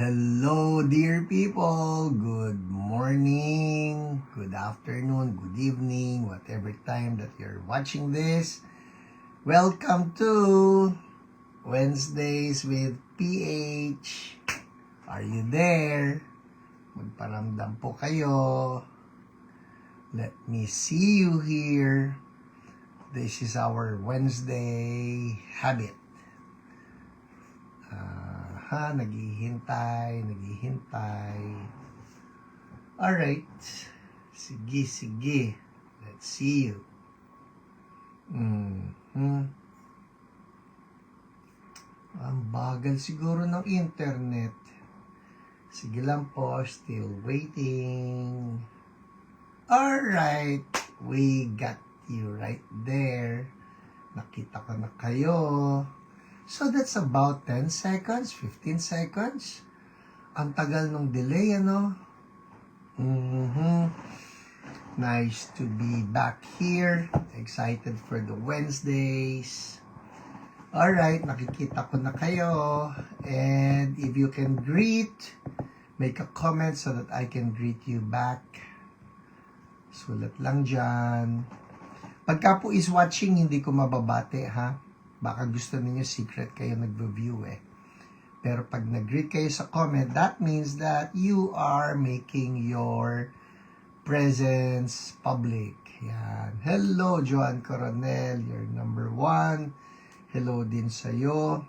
Hello, dear people. Good morning, good afternoon, good evening, whatever time that you're watching this. Welcome to Wednesdays with PH. Are you there? Magparamdam po kayo. Let me see you here. This is our Wednesday habit. Naghihintay. Alright. Sige. Let's see you. Ang bagal siguro ng internet. Sige lang po, still waiting. Alright. We got you right there. Nakita ko na kayo. So that's about 10 seconds, 15 seconds. Ang tagal ng delay, ano? Nice to be back here. Excited for the Wednesdays. Alright, nakikita ko na kayo. And if you can greet, make a comment so that I can greet you back. Sulat lang dyan. Pagka po is watching, hindi ko mababate, ha? Baka gusto niyo secret kayo nag-review eh. Pero pag nag-greet kayo sa comment, that means that you are making your presence public. Yan. Hello, Joan Coronel. You're number 1. Hello din sa'yo.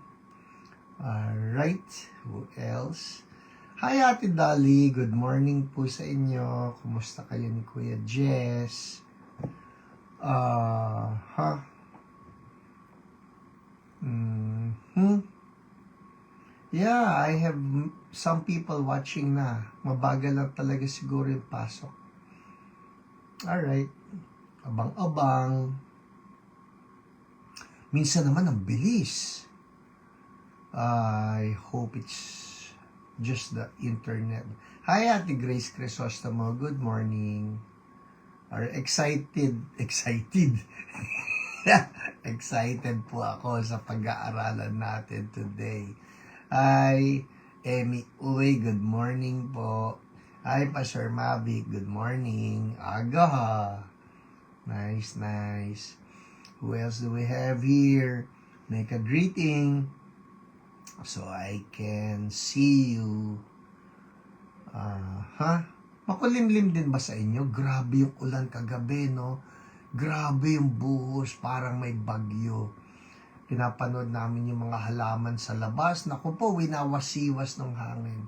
Alright. Who else? Hi, Ate Dolly. Good morning po sa inyo. Kumusta kayo ni Kuya Jess? Yeah, I have some people watching na. Mabagal lang talaga siguro yung pasok. Alright. Abang-abang. Minsan naman ang bilis. I hope it's just the internet. Hi, Ate Grace Crisostomo. Good morning. Are excited. Excited po ako sa pag-aaralan natin today. Hi, Emmy Uy, good morning po. Hi, Pastor Mavic, good morning. Aga ha. Nice. Who else do we have here? Make a greeting so I can see you. Makulimlim din ba sa inyo? Grabe yung ulan kagabi, no? Grabe yung buhos, parang may bagyo. Pinapanood namin yung mga halaman sa labas. Naku po, winawasiwas ng hangin.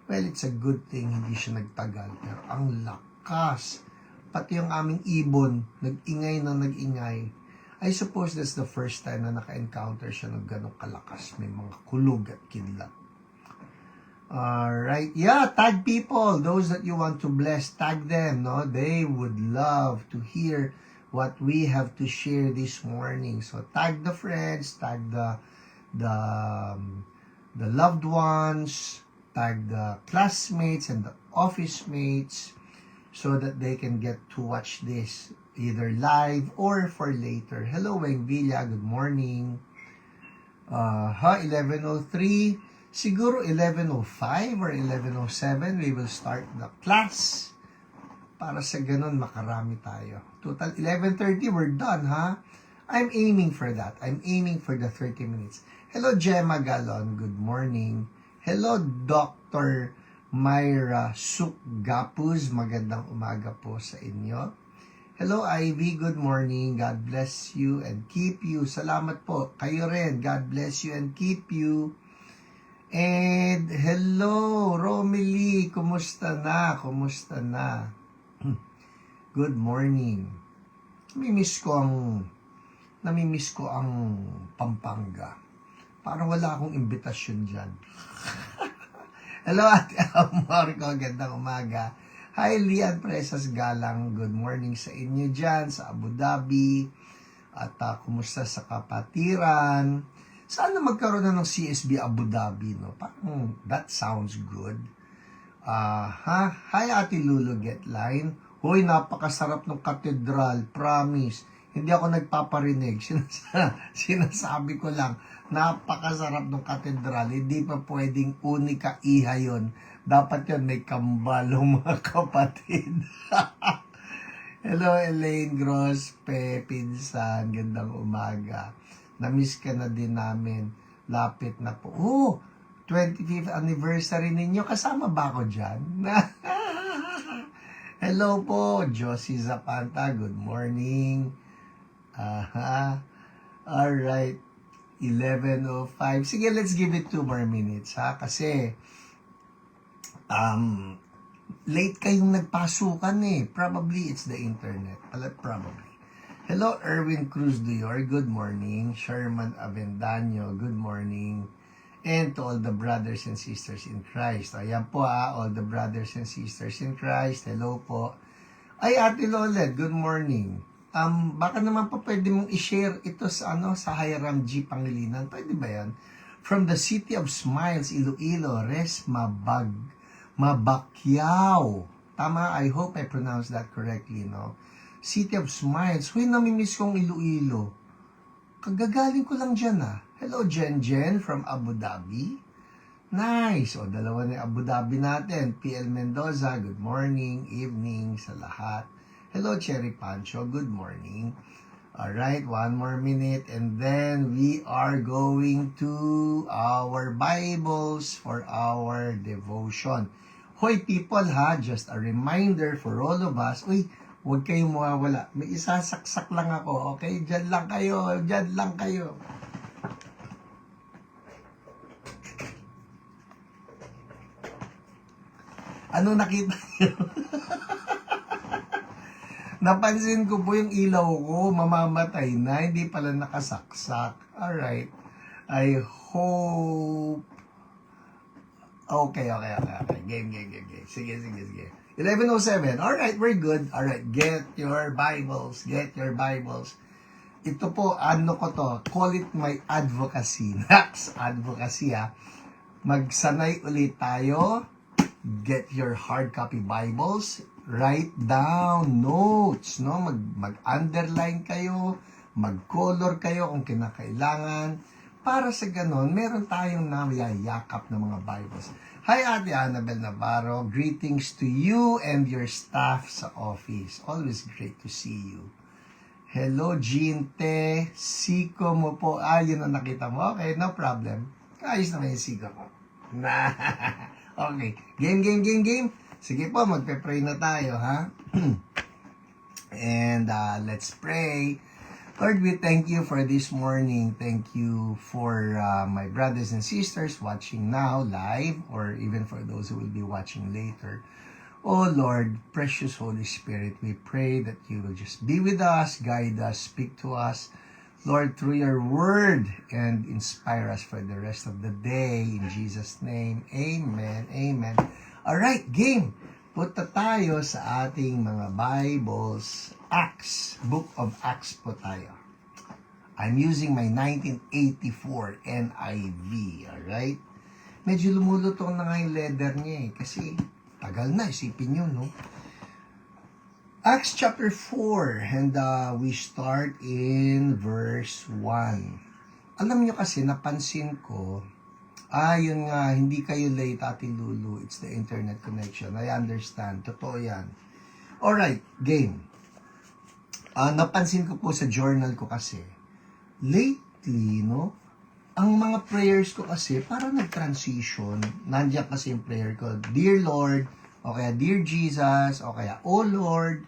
Well, it's a good thing, hindi siya nagtagal. Pero ang lakas. Pati yung aming ibon, nag-ingay. I suppose that's the first time na naka-encounter siya ng ganong kalakas. May mga kulog at kidlat. Alright, yeah, tag people. Those that you want to bless, tag them, no? They would love to hear what we have to share this morning. So tag the friends, tag the loved ones, tag the classmates and the office mates so that they can get to watch this either live or for later. Hello, Weng Villa, good morning. 11:03, siguro 11:05 or 11:07 we will start the class. Para sa ganun, makarami tayo. Total, 11:30, we're done, ha? I'm aiming for that. I'm aiming for the 30 minutes. Hello, Gemma Galon. Good morning. Hello, Dr. Myra Sukgapuz. Magandang umaga po sa inyo. Hello, Ivy. Good morning. God bless you and keep you. Salamat po. Kayo rin. God bless you and keep you. And hello, Romilly. Kumusta na? Good morning. Namimiss ko ang Pampanga. Parang wala akong imbitasyon dyan. Hello, Ate Amorco. Gandang umaga. Hi, Lian Presas Galang. Good morning sa inyo dyan, sa Abu Dhabi. At kumusta sa kapatiran. Sana magkaroon na ng CSB Abu Dhabi, no? Parang that sounds good. Hi, Ate Lulu Getline. Hoy, napakasarap ng katedral. Promise. Hindi ako nagpaparinig. Sinasabi ko lang, napakasarap ng katedral. Hindi pa pwedeng unika iha yun. Dapat yun, may kambalong mga kapatid. Hello, Elaine Gross, Pinsan. Gandang umaga. Na-miss ka na din namin. Lapit na po. Oh, 25th anniversary ninyo. Kasama ba ako dyan? Hello po, Josie Zapanta. Good morning. Alright. 11:05. Sige, let's give it 2 more minutes, ha? Kasi, late kayong nagpasukan eh. Probably it's the internet. Probably. Hello, Erwin Cruz Duyor. Good morning. Sherman Avendaño. Good morning. And to all the brothers and sisters in Christ. Ayan po all the brothers and sisters in Christ. Hello po. Ay, Ate Lolet, good morning. Baka naman pa pwede mong i-share ito sa sa Hiram G. Pangilinan. Pwede ba yan? From the City of Smiles, Iloilo, Res Mabakyaw. Tama, I hope I pronounced that correctly, no? City of Smiles. Huy, namimiss kong Iloilo. Kagagaling ko lang dyan, Hello, Jen from Abu Dhabi. Nice. O, dalawa na Abu Dhabi natin. PL Mendoza, good morning, evening sa lahat. Hello, Cherry Pancho, good morning. Alright, 1 more minute and then we are going to our Bibles for our devotion. Hoy people just a reminder for all of us. Uy, huwag kayong mawawala. May isasaksak lang ako, okay? Diyan lang kayo. Ano nakita niyo? Napansin ko po yung ilaw ko, mamamatay na, hindi pala nakasaksak. Alright. I hope... Okay. Game. Sige. 11:07. Alright, we're good. Alright, get your Bibles. Ito po, call it my advocacy. Nax, advocacy Magsanay ulit tayo. Get your hard copy Bibles. Write down notes, no? Mag-underline kayo, mag-color kayo kung kinakailangan. Para sa ganon, meron tayong namayayakap ng mga Bibles. Hi, Ate Annabel Navarro. Greetings to you and your staff sa office. Always great to see you. Hello, Jinte. Siko mo po. Yun ang nakita mo. Okay, no problem. Ayos naman yung siko ko. Okay. Game. Sige po, magpe-pray na tayo, And let's pray. Lord, we thank you for this morning. Thank you for my brothers and sisters watching now live or even for those who will be watching later. Oh Lord, precious Holy Spirit, we pray that you will just be with us, guide us, speak to us, Lord, through your word and inspire us for the rest of the day. In Jesus' name, amen. Alright, game. Punta tayo sa ating mga Bibles. Acts, Book of Acts po tayo. I'm using my 1984 NIV, alright? Medyo lumulutong na nga yung leather niya kasi tagal na, isipin nyo, no? Acts chapter 4, and we start in verse 1. Alam nyo kasi, napansin ko, yun nga, hindi kayo late, Ate Lulu. It's the internet connection. I understand. Totoo yan. Alright, game. Napansin ko po sa journal ko kasi, lately, no, ang mga prayers ko kasi, parang nag-transition. Nandiyan kasi yung prayer ko, Dear Lord, o kaya Dear Jesus, o kaya Oh Lord.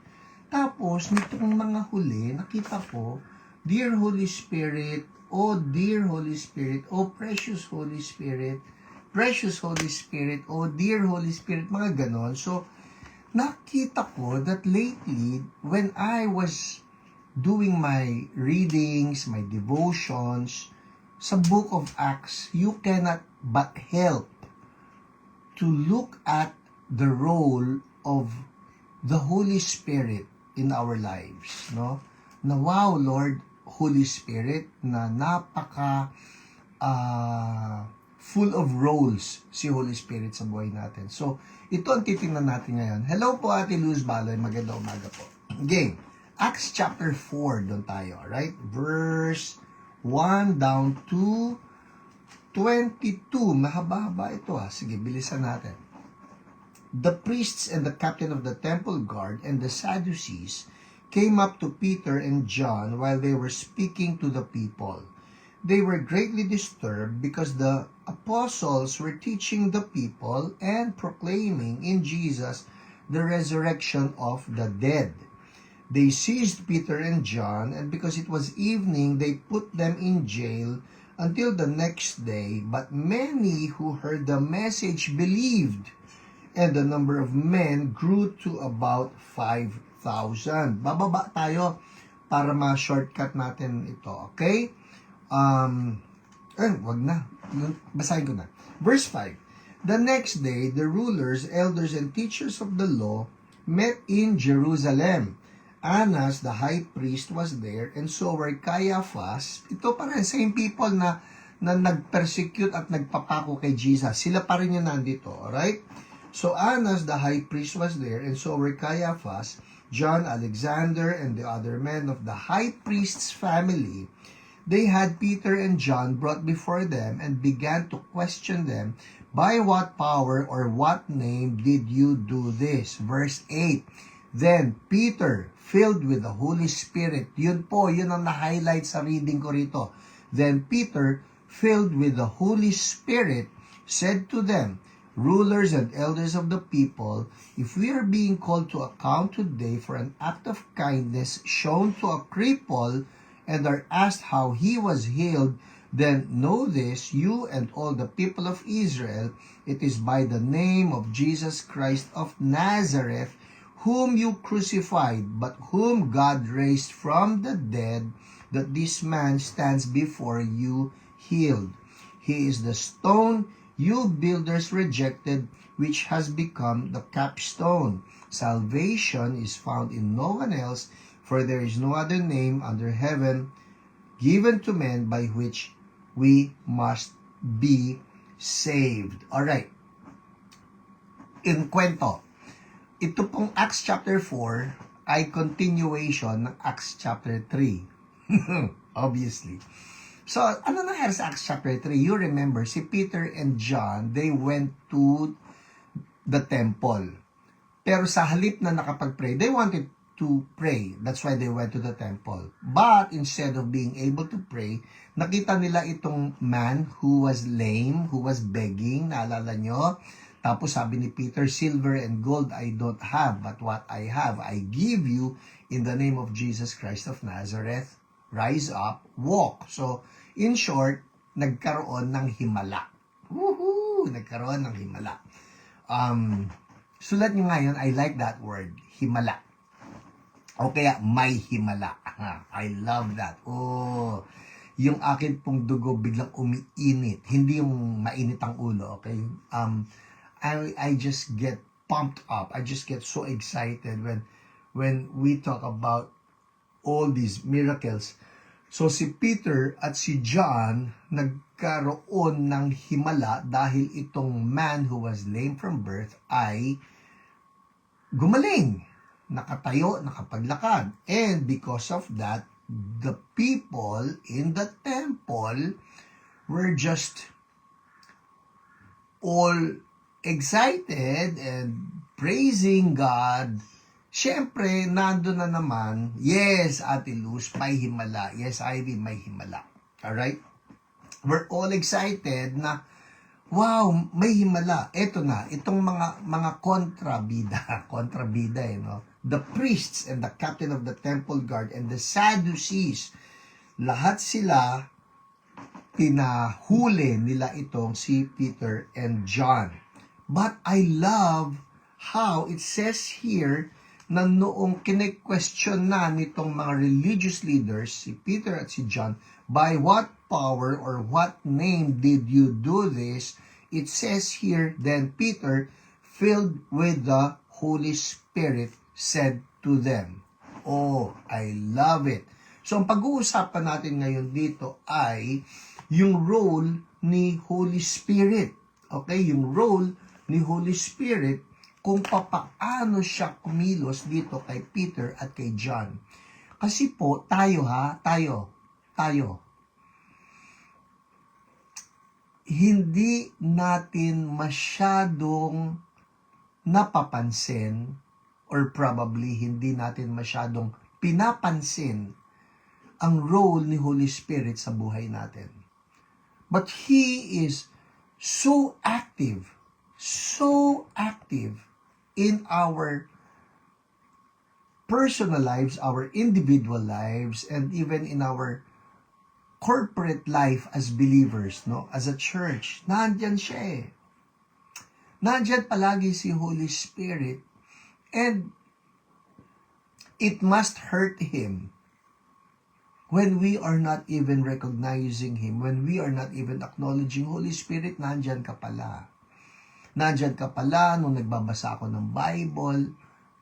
Tapos, nitong mga huli, nakita ko, Dear Holy Spirit, Oh dear Holy Spirit, Oh precious Holy Spirit, Oh dear Holy Spirit, mga ganon. So, nakita ko that lately, when I was doing my readings, my devotions, sa Book of Acts, you cannot but help to look at the role of the Holy Spirit in our lives, no? Na wow, Lord, Holy Spirit, na napaka full of roles si Holy Spirit sa buhay natin. So, ito ang titingnan natin ngayon. Hello po, Ate Luz Baloy. Magandang umaga po. Game. Acts chapter 4, doon tayo, right? Verse 1 down to 22. Mahaba-haba ito Sige, bilisan natin. The priests and the captain of the temple guard and the Sadducees came up to Peter and John while they were speaking to the people. They were greatly disturbed because the apostles were teaching the people and proclaiming in Jesus the resurrection of the dead. They seized Peter and John, and because it was evening, they put them in jail until the next day. But many who heard the message believed, and the number of men grew to about 5,000. Bababa tayo para ma-shortcut natin ito, okay? Wag na. Basahin ko na. Verse 5. The next day, the rulers, elders, and teachers of the law met in Jerusalem. Annas, the high priest, was there, and so were Caiaphas. Ito pa rin, same people na nag-persecute at nagpapako kay Jesus. Sila pa rin yung nandito, alright? So Annas, the high priest, was there, and so were Caiaphas, John, Alexander, and the other men of the high priest's family. They had Peter and John brought before them and began to question them, by what power or what name did you do this? Verse 8. Then Peter, filled with the Holy Spirit, yun ang na-highlight sa reading ko rito. Then Peter, filled with the Holy Spirit, said to them, rulers and elders of the people, if we are being called to account today for an act of kindness shown to a cripple and are asked how he was healed, then know this, you and all the people of Israel, it is by the name of Jesus Christ of Nazareth, whom you crucified, but whom God raised from the dead, that this man stands before you healed. He is the stone you builders rejected, which has become the capstone. Salvation is found in no one else, for there is no other name under heaven given to men by which we must be saved. Alright. In kwento, ito pong Acts chapter 4 ay continuation ng Acts chapter 3. Obviously. So, ano nangyari sa Acts chapter 3? You remember, si Peter and John, they went to the temple. Pero sa halip na nakapag-pray, they wanted to pray. That's why they went to the temple. But instead of being able to pray, nakita nila itong man who was lame, who was begging, naalala nyo? Tapos sabi ni Peter, silver and gold I don't have, but what I have, I give you in the name of Jesus Christ of Nazareth. Rise up, walk. So, in short, nagkaroon ng himala. Woohoo! Nagkaroon ng himala. Sulat nyo ngayon, I like that word, himala. O kaya, may himala. I love that. Oh, yung akin pong dugo biglang umiinit. Hindi yung mainit ang ulo, okay? I just get pumped up. I just get so excited when we talk about all these miracles. So si Peter at si John nagkaroon ng himala dahil itong man who was lame from birth ay gumaling, nakatayo, nakapaglakad. And because of that, the people in the temple were just all excited and praising God. Siyempre, nando na naman, yes, Ate Luz, may himala. Yes, Ivy, may himala. Alright? We're all excited na, wow, may himala. Ito na, itong mga kontrabida no? The priests and the captain of the temple guard and the Sadducees, lahat sila, pinahuli nila itong si Peter and John. But I love how it says here na noong kine-question na nitong mga religious leaders, si Peter at si John, by what power or what name did you do this? It says here, then Peter, filled with the Holy Spirit, said to them. Oh, I love it. So, ang pag-uusapan natin ngayon dito ay yung role ni Holy Spirit. Okay, yung role ni Holy Spirit kung papaano siya kumilos dito kay Peter at kay John. Kasi po, tayo, hindi natin masyadong napapansin or probably hindi natin masyadong pinapansin ang role ni Holy Spirit sa buhay natin. But He is so active in our personal lives, our individual lives, and even in our corporate life as believers, no? As a church, nandyan siya eh. Nandyan palagi si Holy Spirit, and it must hurt Him when we are not even recognizing Him, when we are not even acknowledging, Holy Spirit, nandyan ka pala. Nandyan ka pala nung nagbabasa ako ng Bible,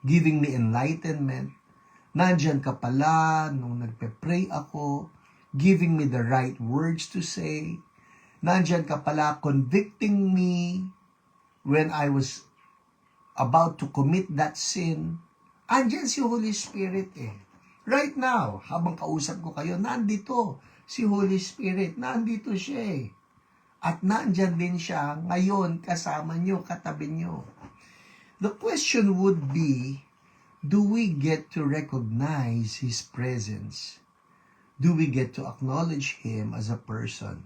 giving me enlightenment. Nandyan ka pala nung nagpe-pray ako, giving me the right words to say. Nandyan ka pala convicting me when I was about to commit that sin. Andyan si Holy Spirit eh. Right now, habang kausap ko kayo, nandito si Holy Spirit. Nandito siya eh. At nandyan din siya ngayon kasama nyo, katabi nyo. The question would be, do we get to recognize His presence? Do we get to acknowledge Him as a person?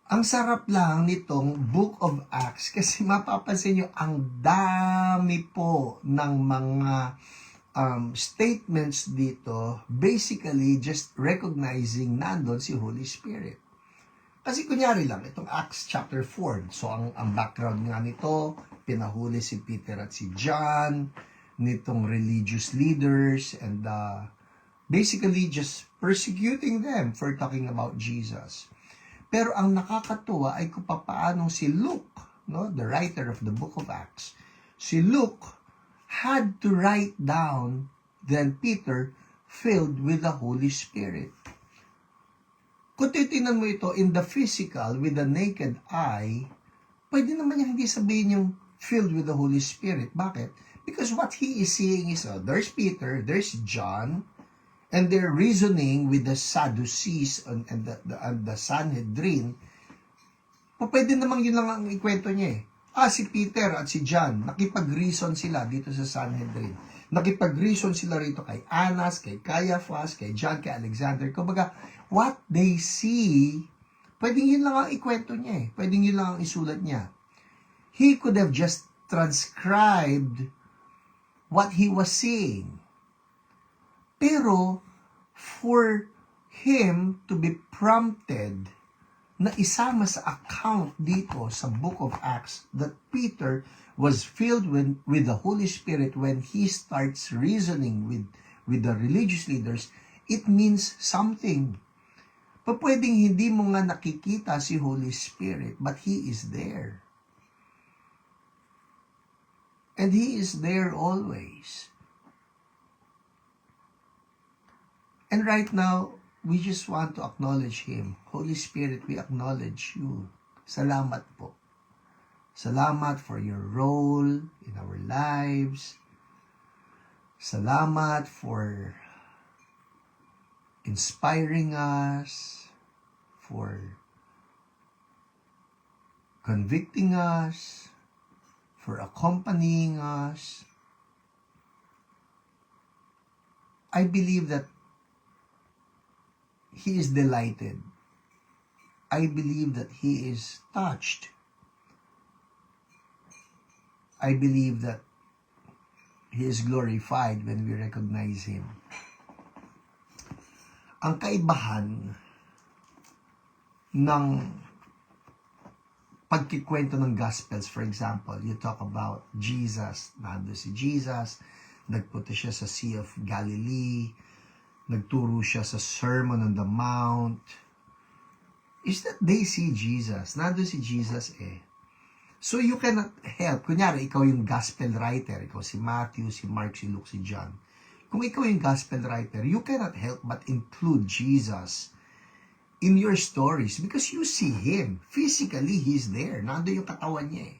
Ang sarap lang nitong Book of Acts kasi mapapansin nyo, ang dami po ng mga statements dito, basically just recognizing nandun si Holy Spirit. Kasi kunyari lang, itong Acts chapter 4, so ang background nga nito, pinahuli si Peter at si John, nitong religious leaders, and basically just persecuting them for talking about Jesus. Pero ang nakakatuwa ay kung paano si Luke, no, the writer of the book of Acts, si Luke had to write down then Peter filled with the Holy Spirit. Kung titingnan mo ito in the physical, with the naked eye, pwede naman niya hindi sabihin yung filled with the Holy Spirit. Bakit? Because what he is seeing is, there's Peter, there's John, and they're reasoning with the Sadducees and the Sanhedrin. Pwede naman yun lang ang ikwento niya eh. Si Peter at si John, nakipag-reason sila dito sa Sanhedrin. Nakipag-reason sila rito kay Annas, kay Caiaphas, kay John, kay Alexander. Kumbaga, what they see, pwedeng yun lang ang ikwento niya eh. Pwedeng yun lang ang isulat niya. He could have just transcribed what he was seeing. Pero, for him to be prompted na isama sa account dito sa Book of Acts that Peter was filled with the Holy Spirit when he starts reasoning with the religious leaders, it means something. Pwedeng hindi mo nga nakikita si Holy Spirit, but He is there. And He is there always. And right now, we just want to acknowledge Him. Holy Spirit, we acknowledge You. Salamat po. Salamat for Your role in our lives. Salamat for inspiring us, for convicting us, for accompanying us. I believe that He is delighted. I believe that He is touched. I believe that He is glorified when we recognize Him. Ang kaibahan ng pagkikwento ng Gospels, for example, you talk about Jesus, nando si Jesus, nagpunta siya sa Sea of Galilee, nagturo siya sa Sermon on the Mount, is that they see Jesus. Nandun si Jesus eh. So you cannot help. Kunyari, ikaw yung gospel writer. Ikaw si Matthew, si Mark, si Luke, si John. Kung ikaw yung gospel writer, you cannot help but include Jesus in your stories because you see Him. Physically, He's there. Nandun yung katawan niya eh.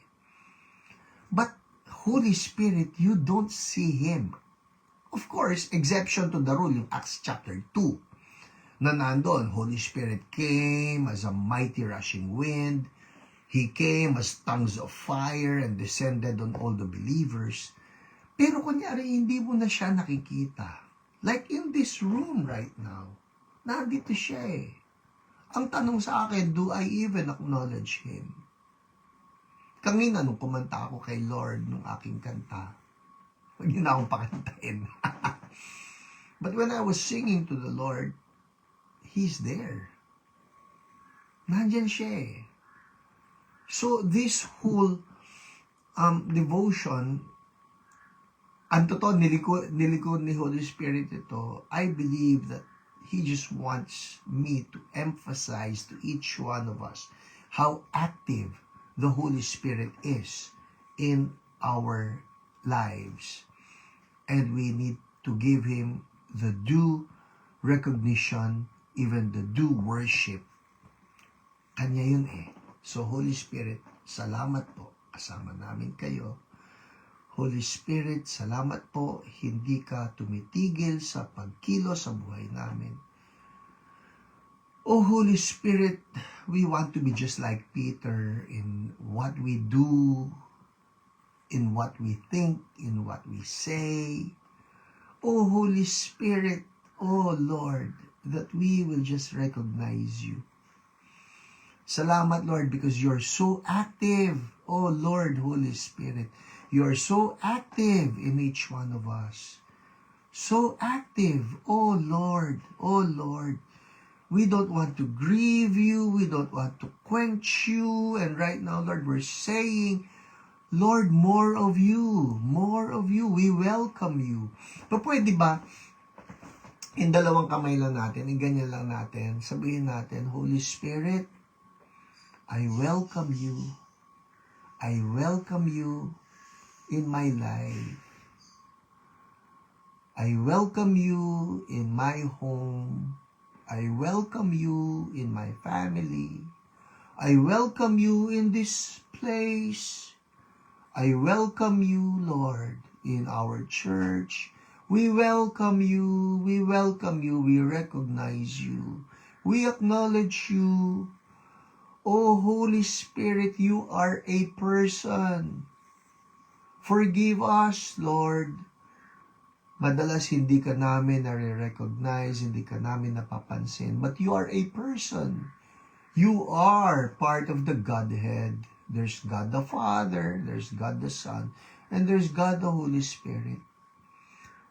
But Holy Spirit, you don't see Him Of course, exception to the rule, yung Acts chapter 2, na nandun, Holy Spirit came as a mighty rushing wind. He came as tongues of fire and descended on all the believers. Pero kunyari, hindi mo na siya nakikita. Like in this room right now, nandito siya eh. Ang tanong sa akin, do I even acknowledge Him? Kanina nung kumanta ako kay Lord nung aking kanta, huwag niyo na akong pakantahin. But when I was singing to the Lord, He's there. Nandyan siya eh. So this whole devotion, ang totoo, niliko ni Holy Spirit ito, I believe that He just wants me to emphasize to each one of us how active the Holy Spirit is in our lives. And we need to give Him the due recognition, even the due worship. Kanya yun eh. So Holy Spirit, salamat po. Kasama namin kayo. Holy Spirit, salamat po. Hindi ka tumitigil sa pagkilos sa buhay namin. Oh Holy Spirit, we want to be just like Peter in what we do, in what we think, in what we say. Oh Holy Spirit, oh Lord, that we will just recognize you. Salamat Lord because you're so active. Oh Lord, Holy Spirit, you're so active in each one of us. So active. Oh Lord, oh Lord. We don't want to grieve you. We don't want to quench you. And right now, Lord, we're saying, Lord, more of you. More of you. We welcome you. Pero pwede ba, in dalawang kamay lang natin, ganyan lang natin, sabihin natin, Holy Spirit, I welcome you. I welcome you in my life. I welcome you in my home. I welcome you in my family. I welcome you in this place. I welcome you, Lord, in our church. We welcome you. We welcome you. We recognize you. We acknowledge you. Oh, Holy Spirit, you are a person. Forgive us, Lord. Madalas hindi ka namin nare-recognize, hindi ka namin napapansin. But you are a person. You are part of the Godhead. There's God the Father, there's God the Son, and there's God the Holy Spirit.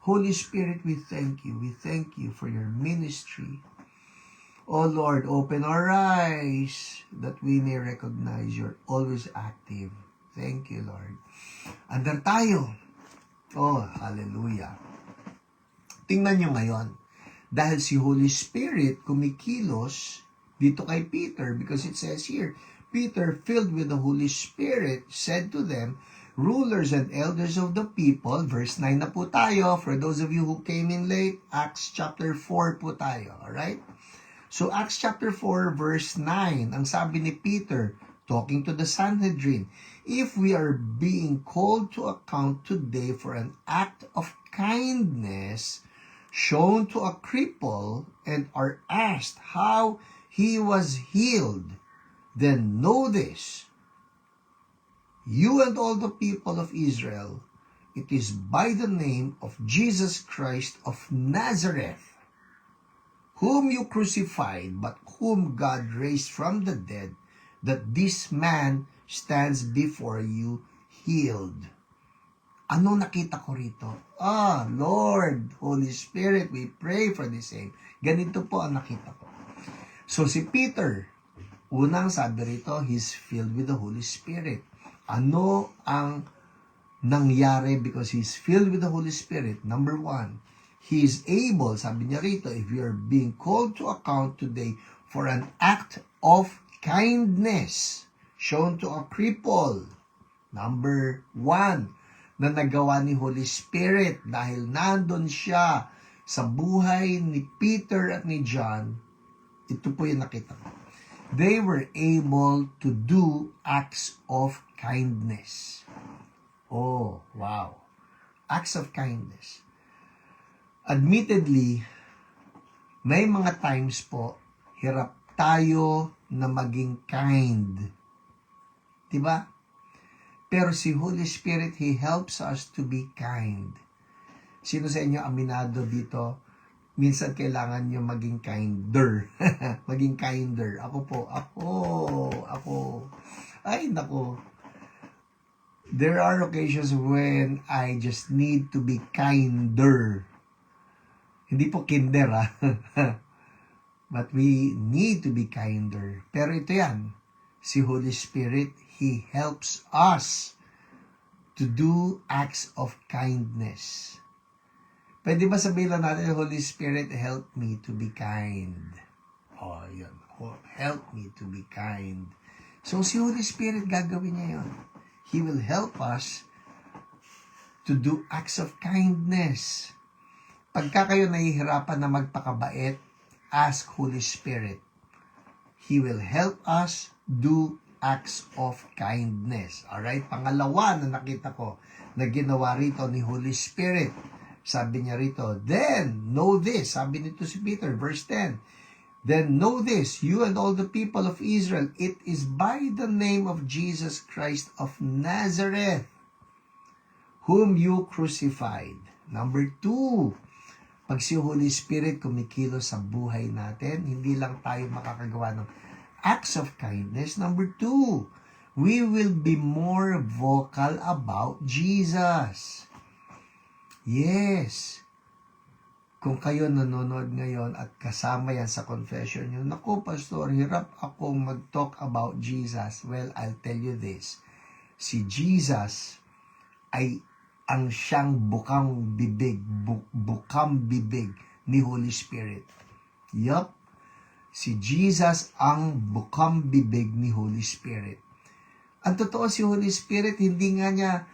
Holy Spirit, we thank you. We thank you for your ministry. Oh Lord, open our eyes that we may recognize you're always active. Thank you, Lord. Andar tayo. Oh, hallelujah. Tingnan nyo ngayon, dahil si Holy Spirit kumikilos dito kay Peter, because it says here, Peter, filled with the Holy Spirit, said to them, rulers and elders of the people, verse 9 na po tayo, for those of you who came in late, Acts chapter 4 po tayo, alright? So Acts chapter 4, verse 9, ang sabi ni Peter, talking to the Sanhedrin, if we are being called to account today for an act of kindness shown to a cripple and are asked how he was healed, then know this, you and all the people of Israel, it is by the name of Jesus Christ of Nazareth, whom you crucified, but whom God raised from the dead, that this man stands before you healed. Ano nakita ko rito? Lord, Holy Spirit, we pray for the same. Ganito po ang nakita ko. So si Peter, unang sabi rito, he's filled with the Holy Spirit. Ano ang nangyari because he's filled with the Holy Spirit? Number one, he is able, sabi niya rito, if you are being called to account today for an act of kindness shown to a cripple. Number one, na nagawa ni Holy Spirit dahil nandun siya sa buhay ni Peter at ni John. Ito po yung nakita ko. They were able to do acts of kindness. Oh, wow. Acts of kindness. Admittedly, may mga times po, hirap tayo na maging kind. Diba? Pero si Holy Spirit, He helps us to be kind. Sino sa inyo aminado dito? Minsan kailangan nyo maging kinder. Maging kinder. Ako. Ay, nako. There are occasions when I just need to be kinder. Hindi po kinder, But we need to be kinder. Pero ito yan. Si Holy Spirit, He helps us to do acts of kindness. Pwede ba sabihin lang natin, Holy Spirit, help me to be kind. Yun. Help me to be kind. So, si Holy Spirit, gagawin niya yun. He will help us to do acts of kindness. Pagka kayo nahihirapan na magpakabait, ask Holy Spirit. He will help us do acts of kindness. Alright? Pangalawa na nakita ko na ginawa rito ni Holy Spirit. Sabi niya rito, then know this. Sabi nito si Peter, verse 10. Then know this, you and all the people of Israel, it is by the name of Jesus Christ of Nazareth, whom you crucified. Number 2, pag si Holy Spirit kumikilos sa buhay natin, hindi lang tayo makakagawa ng acts of kindness. Number 2, we will be more vocal about Jesus. Yes. Kung kayo nanonood ngayon at kasama yan sa confession nyo, naku, Pastor, hirap akong mag-talk about Jesus. Well, I'll tell you this. Si Jesus ay ang siyang bukang bibig ni Holy Spirit. Yup. Si Jesus ang bukang bibig ni Holy Spirit. Ang totoo, si Holy Spirit, hindi nga niya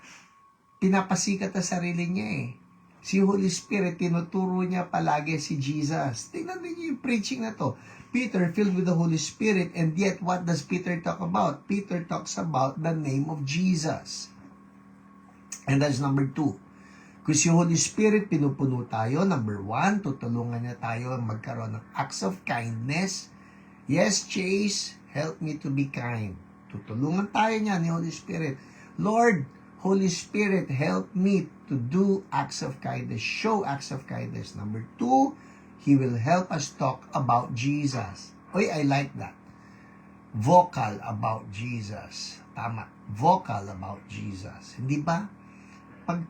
pinapasikat ang sarili niya Si Holy Spirit, tinuturo niya palagi si Jesus. Tingnan niyo yung preaching na to. Peter filled with the Holy Spirit, and yet what does Peter talk about? Peter talks about the name of Jesus. And that's number 2. Kung si Holy Spirit pinupuno tayo, number 1, tutulungan niya tayo magkaroon ng acts of kindness. Yes, Chase, help me to be kind. Tutulungan tayo niya ni Holy Spirit. Lord, Holy Spirit, help me to do acts of kindness, show acts of kindness. Number 2, He will help us talk about Jesus. Oy, I like that. Vocal about Jesus. Tama. Vocal about Jesus. Hindi ba? Pag,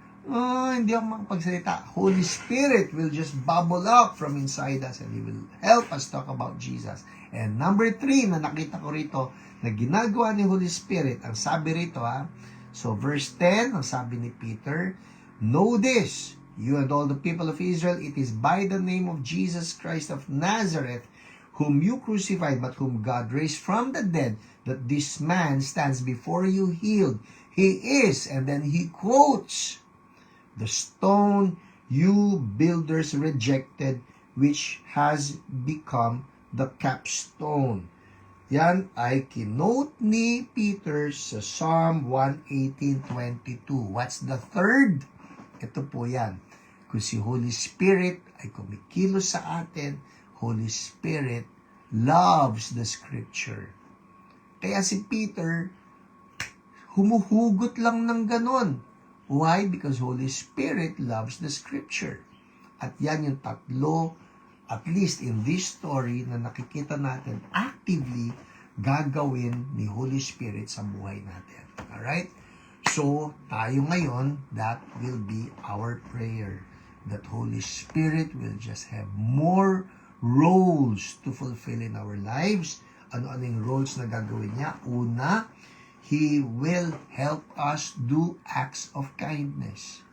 hindi ako makapagsalita, Holy Spirit will just bubble up from inside us and He will help us talk about Jesus. And number 3, na nakita ko rito, na ginagawa ni Holy Spirit, ang sabi rito so verse 10, ang sabi ni Peter, know this, you and all the people of Israel, it is by the name of Jesus Christ of Nazareth, whom you crucified, but whom God raised from the dead, that this man stands before you healed. He is, and then he quotes, the stone you builders rejected, which has become the capstone. Yan ay kinote ni Peter sa Psalm 118:22. What's the third? Ito po yan. Kung si Holy Spirit ay kumikilos sa atin, Holy Spirit loves the Scripture. Kaya si Peter, humuhugot lang ng ganon. Why? Because Holy Spirit loves the Scripture. At yan yung tatlo, at least in this story, na nakikita natin actively gagawin ni Holy Spirit sa buhay natin. Alright? So, tayo ngayon, that will be our prayer. That Holy Spirit will just have more roles to fulfill in our lives. Ano-ano yung roles na gagawin niya? Una, He will help us do acts of kindness.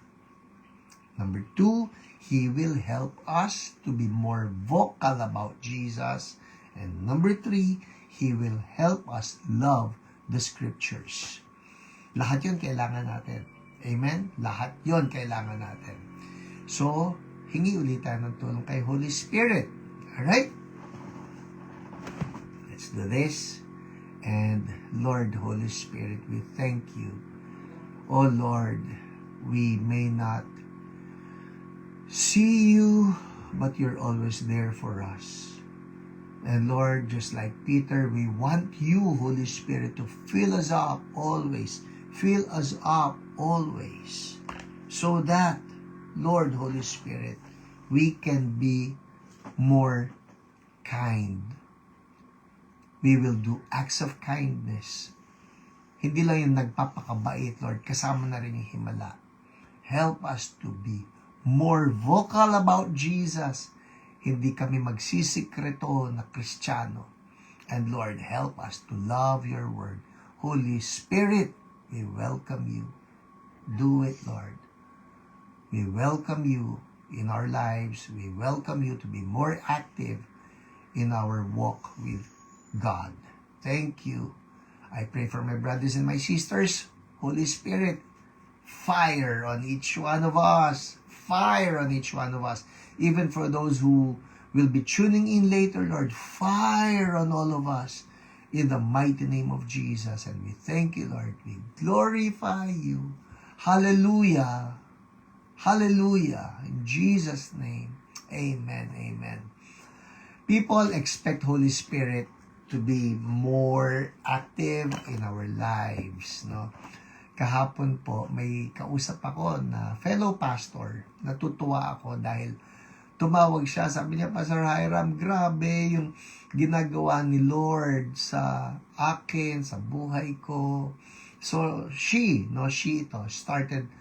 Number 2, He will help us to be more vocal about Jesus. And number 3, He will help us love the Scriptures. Lahat yun kailangan natin. Amen? Lahat yun kailangan natin. So, hingi ulit tayo ng tulong kay Holy Spirit. Alright? Let's do this. And Lord, Holy Spirit, we thank you. Oh Lord, we may not see you, but you're always there for us. And Lord, just like Peter, we want you, Holy Spirit, to fill us up always. Fill us up always. So that, Lord, Holy Spirit, we can be more kind. We will do acts of kindness. Hindi lang yung nagpapakabait, Lord, kasama na rin yung himala. Help us to be more vocal about Jesus. Hindi kami magsisikreto na Kristiyano. And Lord, help us to love your word. Holy Spirit, we welcome you. Do it, Lord. We welcome you in our lives. We welcome you to be more active in our walk with God. Thank you. I pray for my brothers and my sisters. Holy Spirit, fire on each one of us. Fire on each one of us. Even for those who will be tuning in later, Lord, fire on all of us in the mighty name of Jesus. And we thank you, Lord. We glorify you. Hallelujah. Hallelujah. In Jesus' name. Amen. Amen. People expect Holy Spirit to be more active in our lives, no? Kahapon po, may kausap ako na fellow pastor. Natutuwa ako dahil tumawag siya. Sabi niya, Pastor Hiram, grabe yung ginagawa ni Lord sa akin, sa buhay ko. So, she started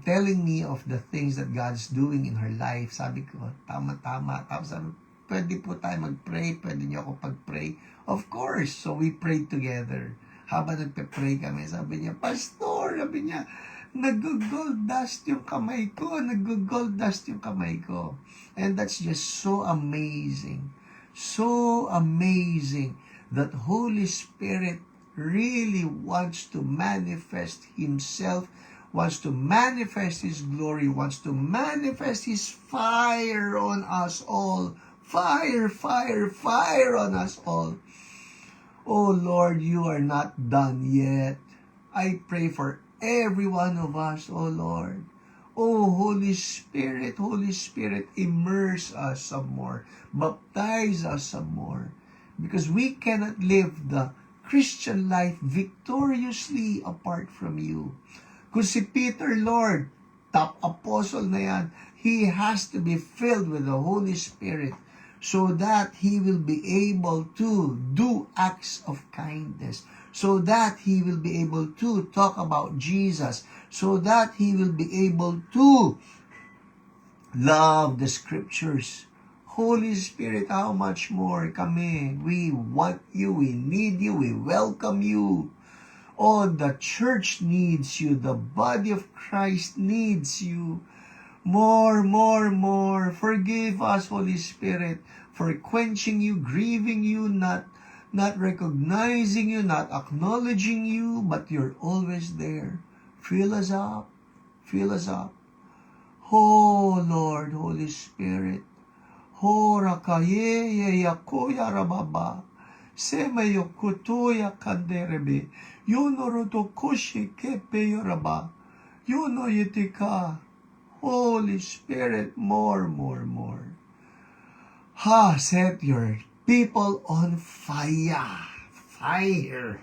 telling me of the things that God's doing in her life. Sabi ko, tama-tama. Tapos sabi, pwede po tayo mag-pray, pwede niyo ako pag-pray. Of course, so we prayed together. Habang nagpe-pray kami, sabi niya, Pastor, sabi niya, nag-gold dust yung kamay ko, nag-gold dust yung kamay ko. And that's just so amazing. So amazing that Holy Spirit really wants to manifest Himself, wants to manifest His glory, wants to manifest His fire on us all. Fire, fire, fire on us all. Oh Lord, you are not done yet. I pray for every one of us, oh Lord. Oh Holy Spirit, immerse us some more. Baptize us some more. Because we cannot live the Christian life victoriously apart from you. Kung si Peter, Lord, top apostle na yan, he has to be filled with the Holy Spirit so that he will be able to do acts of kindness, so that he will be able to talk about Jesus, so that he will be able to love the scriptures. Holy Spirit, how much more kami? We want you, we need you, we welcome you. Oh, the church needs you, the body of Christ needs you. More, more, more. Forgive us, Holy Spirit, for quenching you, grieving you, not recognizing you, not acknowledging you, but you're always there. Fill us up. Fill us up. Oh, Lord, Holy Spirit. Ho rakaye yakoya rababa. Semayo kutoya kanderebe. Yonoroto koshi kepe yoraba. Yono yetika. Holy Spirit, more, more, more. Set your people on fire. Fire.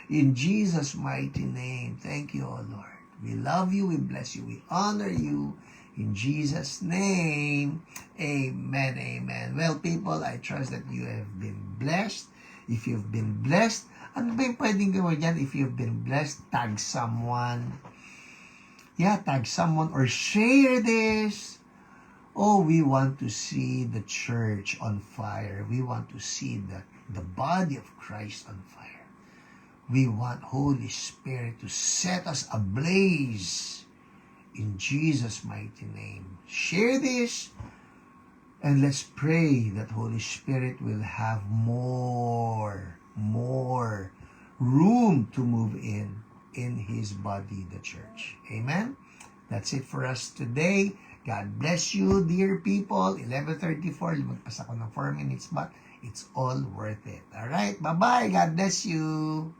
In Jesus' mighty name. Thank you, O Lord. We love you, we bless you, we honor you. In Jesus' name. Amen, amen. Well, people, I trust that you have been blessed. If you've been blessed, ano ba yung pwedeng gawin dyan? If you've been blessed, tag someone. Yeah, tag someone or share this. Oh, we want to see the church on fire. We want to see the body of Christ on fire. We want Holy Spirit to set us ablaze in Jesus' mighty name. Share this and let's pray that Holy Spirit will have more room to move in His body, the church. Amen? That's it for us today. God bless you, dear people. 11:34, lumagpas ako ng 4 minutes, but it's all worth it. Alright, bye-bye. God bless you.